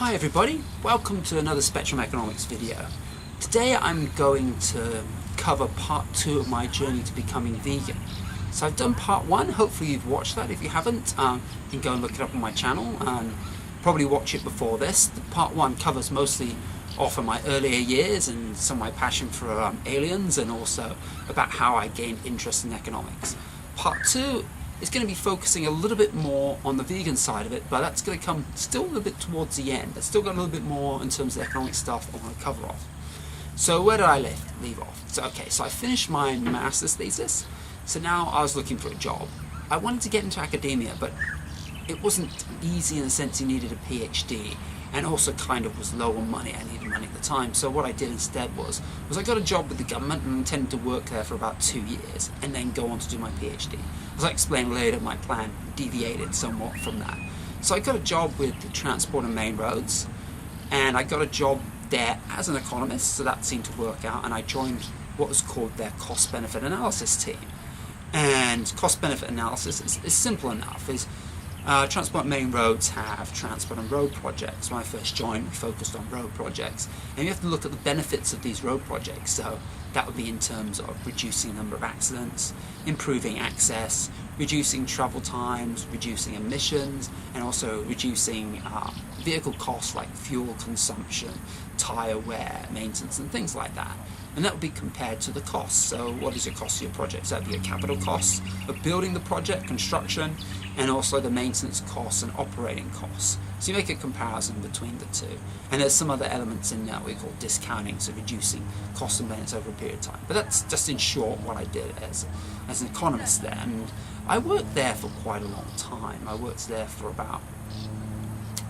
Hi everybody, welcome to another Spectrum Economics video. Today I'm going to cover part 2 of my journey to becoming vegan. So I've done part 1, hopefully you've watched that. If you haven't, you can go and look it up on my channel and probably watch it before this. The part 1 covers mostly off of my earlier years and some of my passion for aliens, and also about how I gained interest in economics. Part 2 is going to be focusing a little bit more on the vegan side of it, but that's going to come still a little bit towards the end. It's still got a little bit more in terms of the economic stuff I want to cover off. So where did I leave off? So I finished my master's thesis, so now I was looking for a job. I wanted to get into academia, but it wasn't easy in the sense you needed a PhD, and also kind of was low on money. I needed money at the time. So what I did instead was I got a job with the government and intended to work there for about 2 years and then go on to do my PhD. As I explained later, my plan deviated somewhat from that. So I got a job with the Transport and Main Roads, and I got a job there as an economist, so that seemed to work out, and I joined what was called their cost-benefit analysis team. And cost-benefit analysis is simple enough. Transport and Main Roads have transport and road projects. When I first joined, we focused on road projects, and you have to look at the benefits of these road projects. So that would be in terms of reducing the number of accidents, improving access, reducing travel times, reducing emissions, and also reducing vehicle costs like fuel consumption, tyre wear, maintenance, and things like that. And that would be compared to the costs. So what is your cost of your project? So that would be your capital costs of building the project, construction, and also the maintenance costs and operating costs. So you make a comparison between the two. And there's some other elements in there we call discounting, so reducing costs and benefits over a period of time. But that's just in short what I did as an economist there. And I worked there for quite a long time. I worked there for about,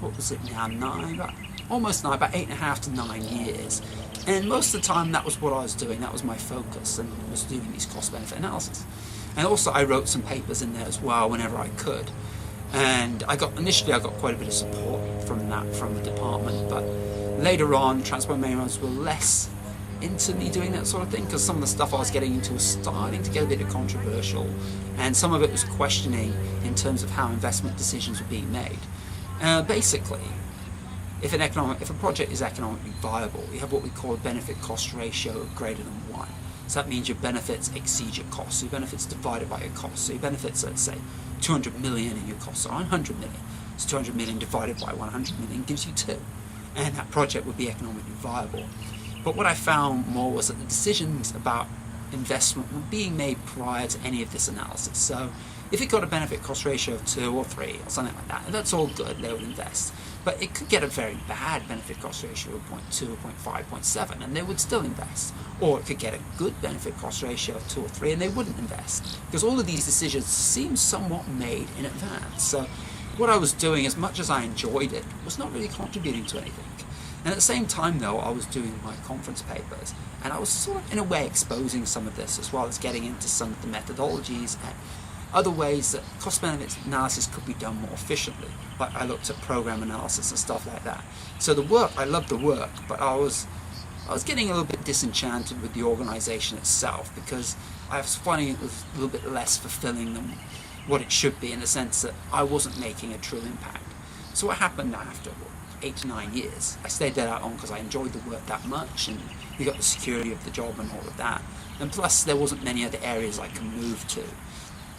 what was it now, about 8.5 to 9 years. And most of the time that was what I was doing, that was my focus, and was doing these cost-benefit analysis. And also I wrote some papers in there as well whenever I could. And initially I got quite a bit of support from the department, but later on Transport and Main Roads were less into me doing that sort of thing, because some of the stuff I was getting into was starting to get a bit controversial, and some of it was questioning in terms of how investment decisions were being made. Basically, if a project is economically viable, you have what we call a benefit-cost ratio of greater than 1. So that means your benefits exceed your costs. So your benefits divided by your costs. So your benefits, let's say, 200 million and your costs are 100 million. So 200 million divided by 100 million gives you 2. And that project would be economically viable. But what I found more was that the decisions about investment were being made prior to any of this analysis. So if it got a benefit-cost ratio of 2 or 3 or something like that, and that's all good, they would invest. But it could get a very bad benefit-cost ratio of 0.2, 0.5, 0.7, and they would still invest. Or it could get a good benefit-cost ratio of 2 or 3, and they wouldn't invest. Because all of these decisions seem somewhat made in advance. So what I was doing, as much as I enjoyed it, was not really contributing to anything. And at the same time, though, I was doing my conference papers, and I was sort of, in a way, exposing some of this, as well as getting into some of the methodologies and other ways that cost-benefit analysis could be done more efficiently. Like I looked at program analysis and stuff like that. So the work, I loved the work, but I was getting a little bit disenchanted with the organization itself, because I was finding it was a little bit less fulfilling than what it should be, in the sense that I wasn't making a true impact. So what happened after 8 to 9 years? I stayed there on because I enjoyed the work that much, and we got the security of the job and all of that. And plus, there wasn't many other areas I could move to.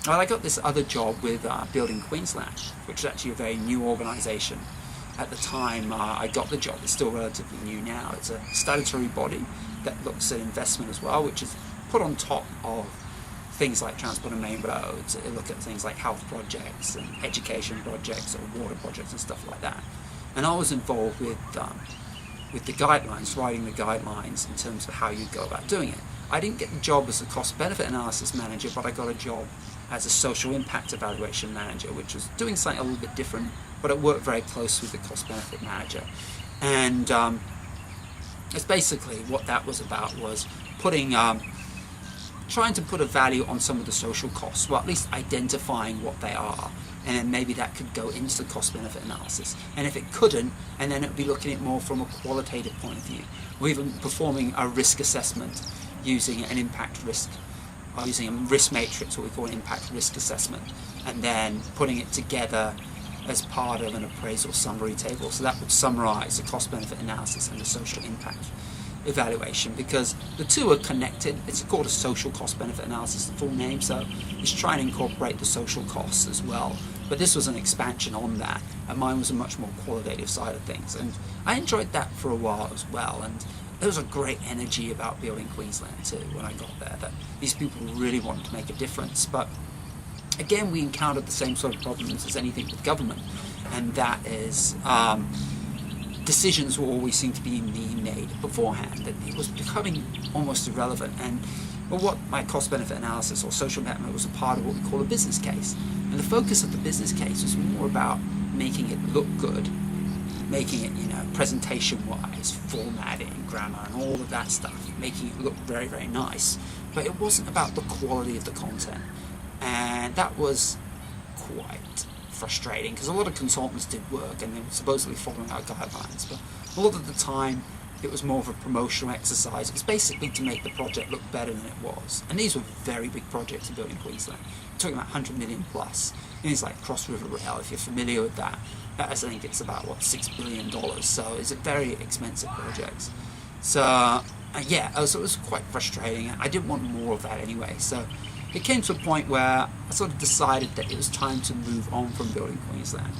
Well, I got this other job with Building Queensland, which is actually a very new organisation. At the time I got the job, it's still relatively new now. It's a statutory body that looks at investment as well, which is put on top of things like Transport and Main Roads. It look at things like health projects and education projects or water projects and stuff like that. And I was involved with the guidelines, writing the guidelines in terms of how you go about doing it. I didn't get the job as a cost-benefit analysis manager, but I got a job as a social impact evaluation manager, which was doing something a little bit different, but it worked very closely with the cost-benefit manager. And it's basically what that was about, was trying to put a value on some of the social costs, well, at least identifying what they are, and then maybe that could go into the cost-benefit analysis. And if it couldn't, and then it would be looking at it more from a qualitative point of view, or even performing a risk assessment using an impact risk, using a risk matrix, what we call an impact risk assessment, and then putting it together as part of an appraisal summary table. So that would summarize the cost-benefit analysis and the social impact evaluation, because the two are connected. It's called a social cost-benefit analysis, the full name, so it's trying to incorporate the social costs as well. But this was an expansion on that, and mine was a much more qualitative side of things. And I enjoyed that for a while as well, and there was a great energy about building Queensland too when I got there, that these people really wanted to make a difference. But again, we encountered the same sort of problems as anything with government, and that is decisions will always seem to be being made beforehand, and it was becoming almost irrelevant. And what my cost-benefit analysis or social method was a part of what we call a business case. And the focus of the business case was more about making it look good, making it, presentation-wise, formatting, grammar, and all of that stuff, making it look very, very nice. But it wasn't about the quality of the content. And that was quite frustrating, because a lot of consultants did work and they were supposedly following our guidelines, but a lot of the time it was more of a promotional exercise. It was basically to make the project look better than it was. And these were very big projects in building Queensland. We're talking about 100 million plus. Things like Cross River Rail, if you're familiar with that, I think it's about $6 billion, so it's a very expensive project. So so it was quite frustrating. I didn't want more of that anyway, so it came to a point where I sort of decided that it was time to move on from building Queensland.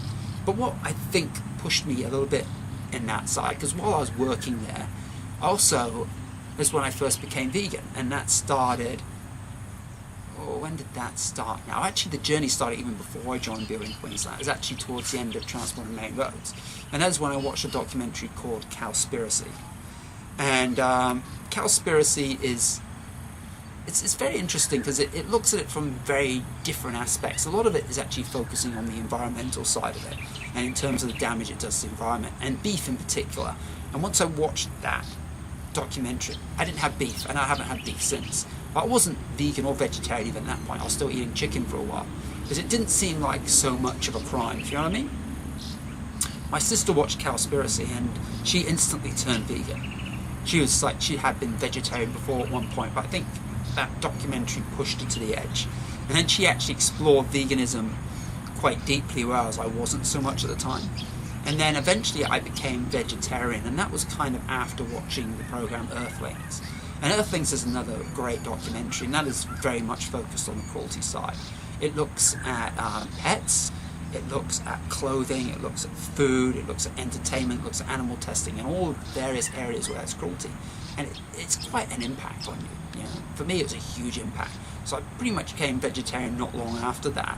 But what I think pushed me a little bit in that side, because while I was working there, also is when I first became vegan, and that started, when did that start now? Actually, the journey started even before I joined building Queensland. It was actually towards the end of Transport and Main Roads, and that was when I watched a documentary called Cowspiracy. And Cowspiracy is it's very interesting, because it looks at it from very different aspects. A lot of it is actually focusing on the environmental side of it, and in terms of the damage it does to the environment, and beef in particular. And once I watched that documentary, I didn't have beef, and I haven't had beef since. But I wasn't vegan or vegetarian even at that point. I was still eating chicken for a while, because it didn't seem like so much of a crime, if you know what I mean? My sister watched Cowspiracy, and she instantly turned vegan. She had been vegetarian before at one point, but I think that documentary pushed her to the edge. And then she actually explored veganism quite deeply, whereas I wasn't so much at the time. And then eventually I became vegetarian, and that was kind of after watching the program Earthlings. And Earthlings is another great documentary, and that is very much focused on the cruelty side. It looks at pets, it looks at clothing, it looks at food, it looks at entertainment, it looks at animal testing, and all various areas where there's cruelty. And it's quite an impact on you. For me, it was a huge impact. So I pretty much became vegetarian not long after that.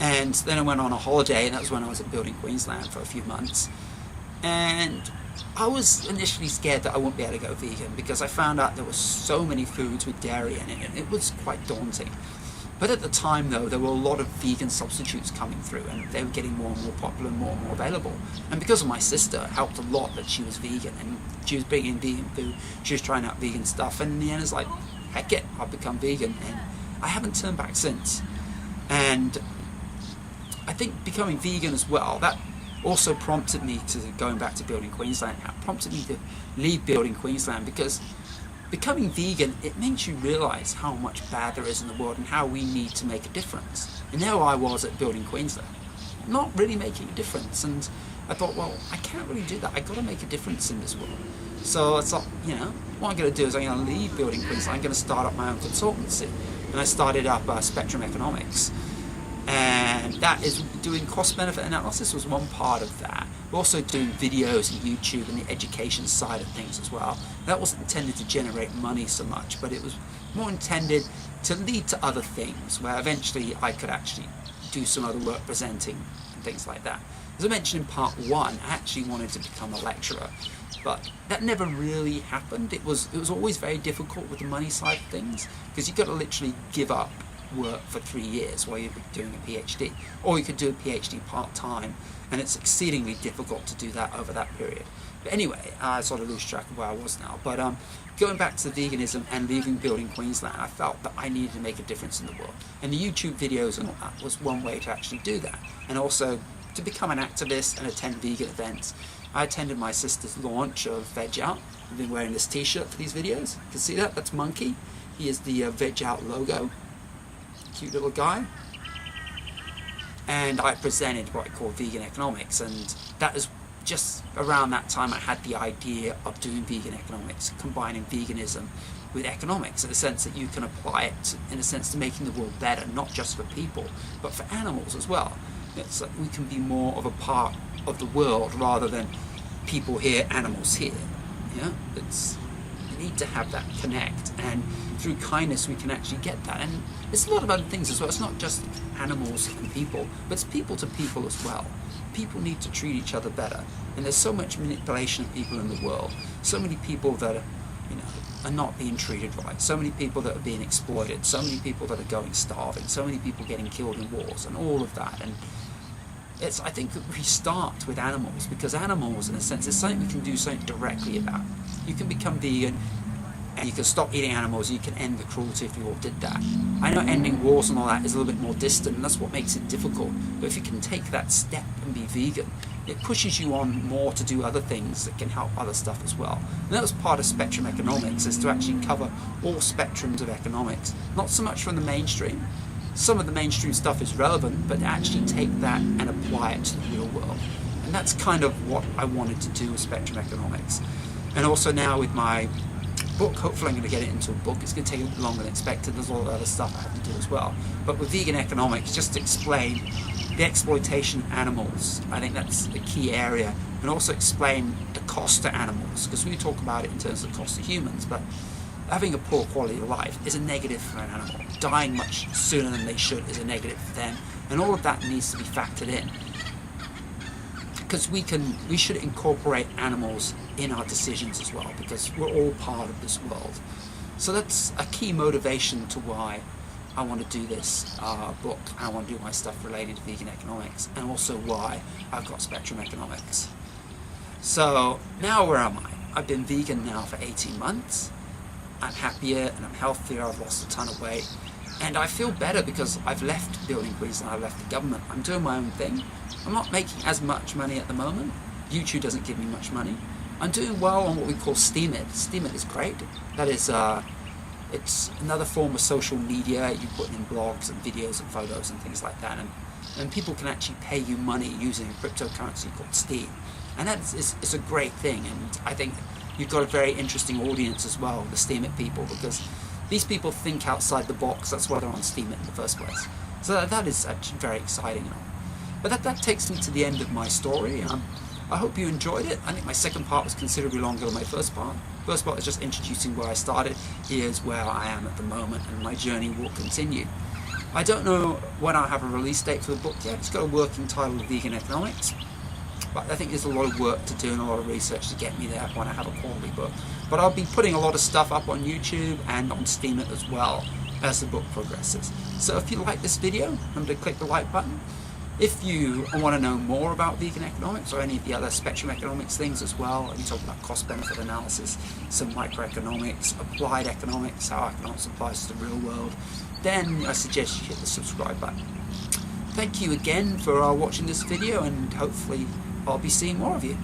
And then I went on a holiday, and that was when I was at building Queensland for a few months. And I was initially scared that I wouldn't be able to go vegan, because I found out there were so many foods with dairy in it, and it was quite daunting. But at the time, though, there were a lot of vegan substitutes coming through, and they were getting more and more popular, more and more available. And because of my sister, it helped a lot that she was vegan, and she was bringing in vegan food, she was trying out vegan stuff, and in the end it's like, heck it, I've become vegan, and I haven't turned back since. And I think becoming vegan as well, that also prompted me to, going back to building Queensland, prompted me to leave building Queensland, because becoming vegan, it makes you realise how much bad there is in the world and how we need to make a difference. And there I was at building Queensland, not really making a difference, and I thought, well, I can't really do that. I've got to make a difference in this world. So I thought, what I'm going to do is I'm going to leave building Queensland. I'm going to start up my own consultancy. And I started up Spectrum Economics. And that is doing cost-benefit analysis was one part of that. We're also doing videos and YouTube and the education side of things as well. That wasn't intended to generate money so much, but it was more intended to lead to other things, where eventually I could actually do some other work presenting and things like that. As I mentioned in part one, I actually wanted to become a lecturer, but that never really happened. It was always very difficult with the money side of things, because you've got to literally give up work for 3 years while you're doing a PhD, or you could do a PhD part-time, and it's exceedingly difficult to do that over that period. But anyway, I sort of lose track of where I was now, but going back to the veganism and leaving building Queensland, I felt that I needed to make a difference in the world, and the YouTube videos and all that was one way to actually do that, and also to become an activist and attend vegan events. I attended my sister's launch of Veg Out. I've been wearing this t-shirt for these videos. You can see that, that's Monkey. He is the Veg Out logo. Cute little guy. and I presented what I call vegan economics, and that is just around that time I had the idea of doing vegan economics, combining veganism with economics, in the sense that you can apply it in a sense to making the world better, not just for people but for animals as well. It's like we can be more of a part of the world rather than people here, animals here. Yeah, you need to have that connect, and through kindness we can actually get that. And it's a lot of other things as well. It's not just animals and people, but it's people to people as well. People need to treat each other better, and there's so much manipulation of people in the world, so many people that are not being treated right, so many people that are being exploited, so many people that are going starving, so many people getting killed in wars, and all of that. And I think that we start with animals, because animals, in a sense, is something we can do something directly about. You can become vegan, and you can stop eating animals, you can end the cruelty if you all did that. I know ending wars and all that is a little bit more distant, and that's what makes it difficult, but if you can take that step and be vegan, it pushes you on more to do other things that can help other stuff as well. And that was part of spectrum economics, is to actually cover all spectrums of economics, not so much from the mainstream. Some of the mainstream stuff is relevant, but actually take that and apply it to the real world. And that's kind of what I wanted to do with spectrum economics. And also now with my book, hopefully I'm going to get it into a book. It's going to take a bit longer than expected. There's a lot of other stuff I have to do as well. But with vegan economics, just to explain the exploitation of animals, I think that's a key area. And also explain the cost to animals, because we talk about it in terms of the cost to humans, but having a poor quality of life is a negative for an animal. Dying much sooner than they should is a negative for them. And all of that needs to be factored in, because we should incorporate animals in our decisions as well, because we're all part of this world. So that's a key motivation to why I want to do this book. I want to do my stuff related to vegan economics, and also why I've got spectrum economics. So now where am I? I've been vegan now for 18 months. I'm happier and I'm healthier. I've lost a ton of weight, and I feel better because I've left building Queensland. I've left the government. I'm doing my own thing. I'm not making as much money at the moment. YouTube doesn't give me much money. I'm doing well on what we call Steemit. Steemit is great. That is, it's another form of social media. You put in blogs and videos and photos and things like that, and people can actually pay you money using a cryptocurrency called Steem. And it's a great thing, and I think you've got a very interesting audience as well, the Steemit people, because these people think outside the box. That's why they're on Steemit in the first place. So that is actually very exciting. But that takes me to the end of my story. I hope you enjoyed it. I think my second part was considerably longer than my first part. First part was just introducing where I started. Here's where I am at the moment, and my journey will continue. I don't know when I'll have a release date for the book yet. It's got a working title, Vegan Economics. But I think there's a lot of work to do and a lot of research to get me there when I have a quality book. But I'll be putting a lot of stuff up on YouTube and on Steemit as well as the book progresses. So if you like this video, remember to click the like button. If you want to know more about vegan economics or any of the other spectrum economics things as well, we talk about cost-benefit analysis, some microeconomics, applied economics, how economics applies to the real world, then I suggest you hit the subscribe button. Thank you again for watching this video, and hopefully I'll be seeing more of you.